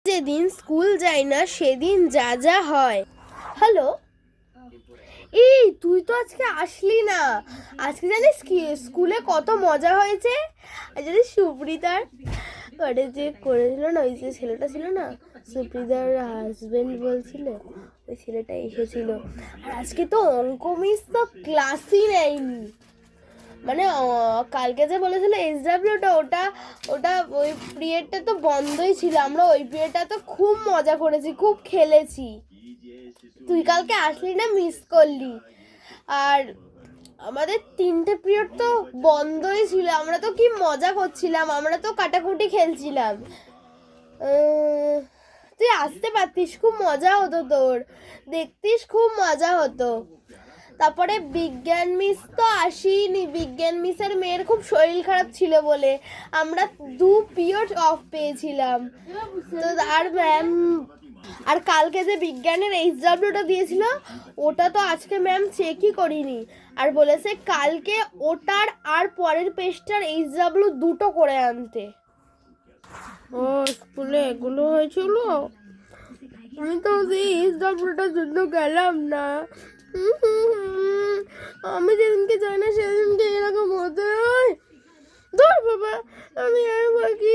যেদিন স্কুল যাই না সেদিন যা যা হয়। হ্যালো, এই তুই তো আজকে আসলি না। আজকে জানিস কি স্কুলে কত মজা হয়েছে। আর জানিস সুপ্রিতার ওটা যে করেছিল না, ওই যে ছেলেটা ছিল না, সুপ্রিতার হাজবেন্ড বলছিল, ওই ছেলেটা এসেছিল। আর আজকে তো অঙ্ক মিস তো ক্লাসই নেয়নি। মানে কালকে যে বলেছিল এসডাব্লিউটা, ওটা ওটা ওই পিরিয়ডটা তো বন্ধই ছিল। আমরা ওই পিরিয়ডটা তো খুব মজা করেছি, খুব খেলেছি। তুই কালকে আসলি না, মিস করলি। আর আমাদের 3টে পিরিয়ড তো বন্ধই ছিল, আমরা তো কি মজা করছিলাম, আমরা তো কাটাকুটি খেলছিলাম। তুই আসতে পারতিস, খুব মজা হতো তোর, দেখতিস খুব মজা হতো। তারপরে বিজ্ঞান মিস তো আসেনি, বিজ্ঞান মিসের মেয়ের খুব শরীর খারাপ ছিল বলে আমরা 2 পিরিয়ড অফ পেয়েছিলাম। তো আর ম্যাম, আর কালকে যে বিজ্ঞানের এইচডব্লিউটা দিয়েছিল ওটা তো আজকে ম্যাম চেকই করিনি। আর বলেছে কালকে ওটার আর পরের পেজটার এইচডব্লিউ দুটো করে আনতে। ও, স্কুলে এগুলো হয়েছিল। আমি তো সেই এইচডব্লিউটার জন্য গেলাম না। আমি যেদিনকে যাই না সেদিনকে এরকম হতে হয়। ধর বাবা, আমি আর কি